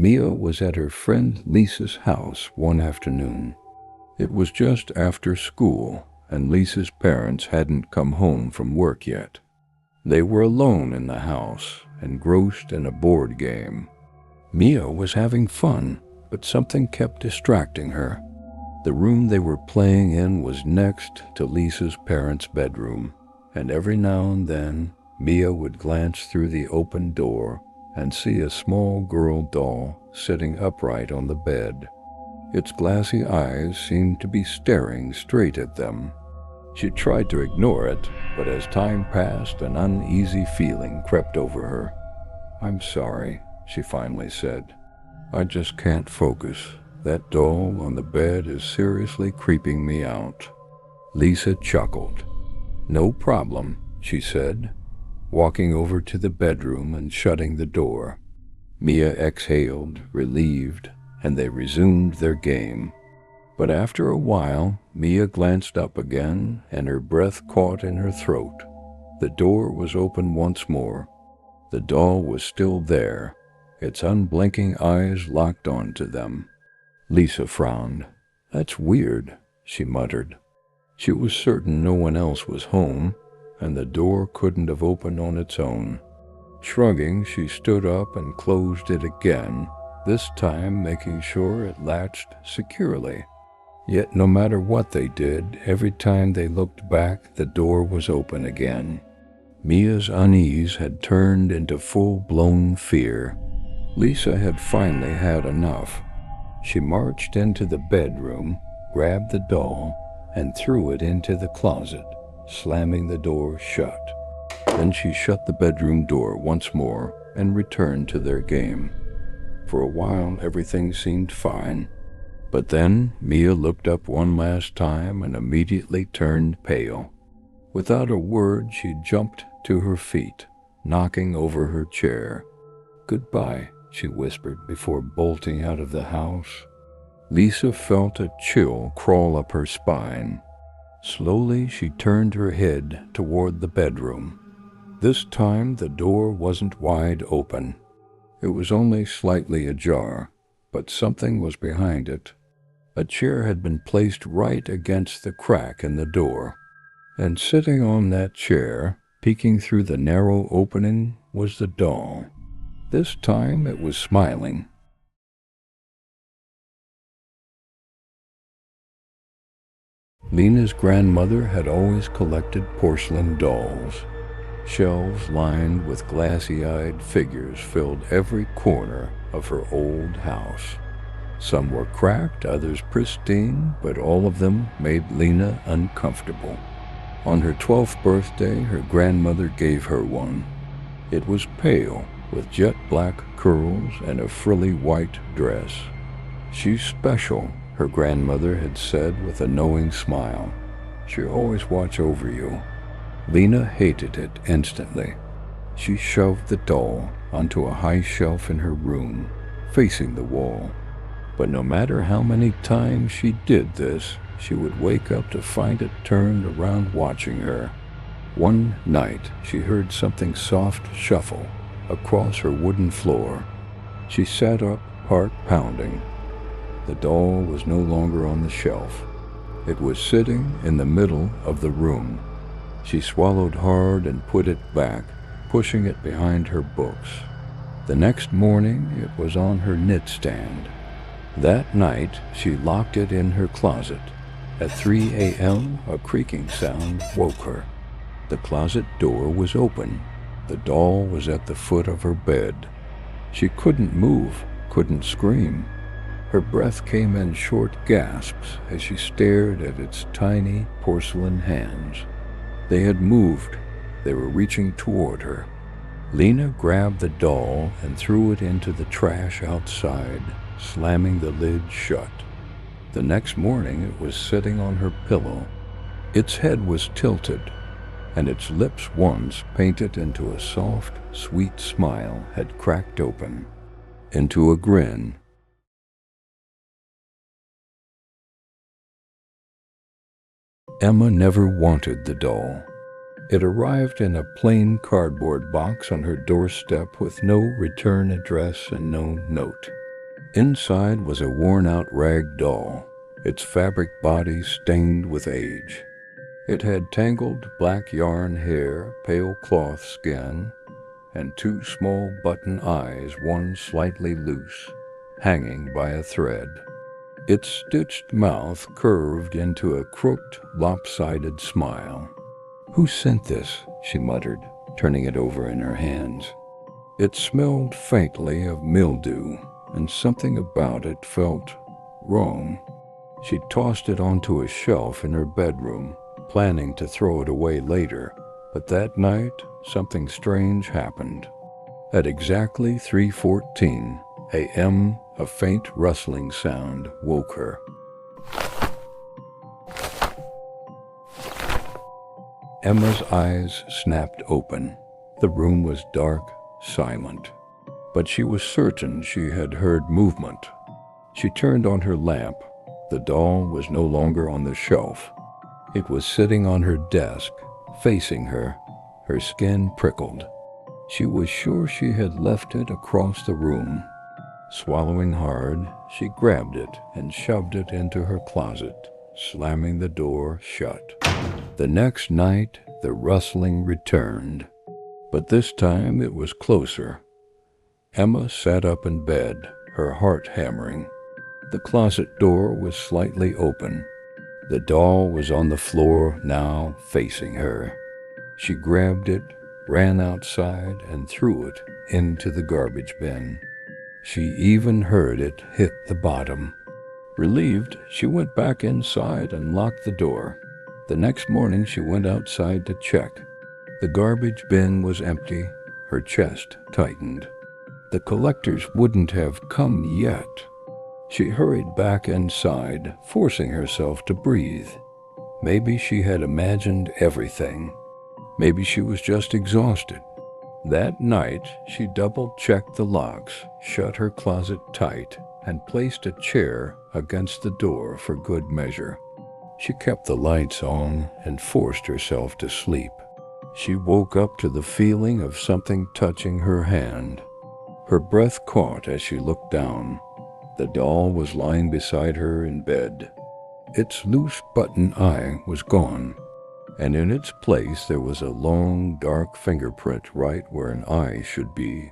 Mia was at her friend Lisa's house one afternoon. It was just after school, and Lisa's parents hadn't come home from work yet. They were alone in the house, engrossed in a board game. Mia was having fun, but something kept distracting her. The room they were playing in was next to Lisa's parents' bedroom, and every now and then, Mia would glance through the open door and see a small girl doll sitting upright on the bed. Its glassy eyes seemed to be staring straight at them. She tried to ignore it, but as time passed, an uneasy feeling crept over her. "I'm sorry," she finally said. "I just can't focus. That doll on the bed is seriously creeping me out." Lisa chuckled. "No problem," she said, walking over to the bedroom and shutting the door. Mia exhaled, relieved, and they resumed their game. But after a while, Mia glanced up again, and her breath caught in her throat. The door was open once more. The doll was still there, its unblinking eyes locked onto them. Lisa frowned. "That's weird," she muttered. She was certain no one else was home, and the door couldn't have opened on its own. Shrugging, she stood up and closed it again, this time making sure it latched securely. Yet no matter what they did, every time they looked back, the door was open again. Mia's unease had turned into full-blown fear. Lisa had finally had enough. She marched into the bedroom, grabbed the doll, and threw it into the closet, slamming the door shut. Then she shut the bedroom door once more and returned to their game. For a while, everything seemed fine. But then Mia looked up one last time and immediately turned pale. Without a word, she jumped to her feet, knocking over her chair. "Goodbye," she whispered before bolting out of the house. Lisa felt a chill crawl up her spine. Slowly, she turned her head toward the bedroom. This time, the door wasn't wide open. It was only slightly ajar, but something was behind it. A chair had been placed right against the crack in the door, and sitting on that chair, peeking through the narrow opening, was the doll. This time it was smiling. Lena's grandmother had always collected porcelain dolls. Shelves lined with glassy-eyed figures filled every corner of her old house. Some were cracked, others pristine, but all of them made Lena uncomfortable. On her 12th birthday, her grandmother gave her one. It was pale, with jet black curls and a frilly white dress. "She's special," her grandmother had said with a knowing smile. "She'll always watch over you." Lena hated it instantly. She shoved the doll onto a high shelf in her room, facing the wall. But no matter how many times she did this, she would wake up to find it turned around watching her. One night, she heard something soft shuffle across her wooden floor. She sat up, heart pounding. The doll was no longer on the shelf. It was sitting in the middle of the room. She swallowed hard and put it back, pushing it behind her books. The next morning, it was on her knitstand. That night, she locked it in her closet. At 3 a.m., a creaking sound woke her. The closet door was open. The doll was at the foot of her bed. She couldn't move, couldn't scream. Her breath came in short gasps as she stared at its tiny porcelain hands. They had moved. They were reaching toward her. Lena grabbed the doll and threw it into the trash outside, slamming the lid shut. The next morning, it was sitting on her pillow. Its head was tilted, and its lips, once painted into a soft, sweet smile, had cracked open into a grin. Emma never wanted the doll. It arrived in a plain cardboard box on her doorstep with no return address and no note. Inside was a worn-out rag doll, its fabric body stained with age. It had tangled black yarn hair, pale cloth skin, and two small button eyes, one slightly loose, hanging by a thread. Its stitched mouth curved into a crooked, lopsided smile. "Who sent this?" she muttered, turning it over in her hands. It smelled faintly of mildew, and something about it felt wrong. She tossed it onto a shelf in her bedroom, planning to throw it away later, but that night something strange happened. At exactly 3:14 a.m., a faint rustling sound woke her. Emma's eyes snapped open. The room was dark, silent, but she was certain she had heard movement. She turned on her lamp. The doll was no longer on the shelf. It was sitting on her desk, facing her. Her skin prickled. She was sure she had left it across the room. Swallowing hard, she grabbed it and shoved it into her closet, slamming the door shut. The next night, the rustling returned, but this time it was closer. Emma sat up in bed, her heart hammering. The closet door was slightly open. The doll was on the floor now, facing her. She grabbed it, ran outside, and threw it into the garbage bin. She even heard it hit the bottom. Relieved, she went back inside and locked the door. The next morning she went outside to check. The garbage bin was empty. Her chest tightened. The collectors wouldn't have come yet. She hurried back inside, forcing herself to breathe. Maybe she had imagined everything. Maybe she was just exhausted. That night, she double-checked the locks, shut her closet tight, and placed a chair against the door for good measure. She kept the lights on and forced herself to sleep. She woke up to the feeling of something touching her hand. Her breath caught as she looked down. The doll was lying beside her in bed. Its loose button eye was gone, and in its place there was a long, dark fingerprint right where an eye should be.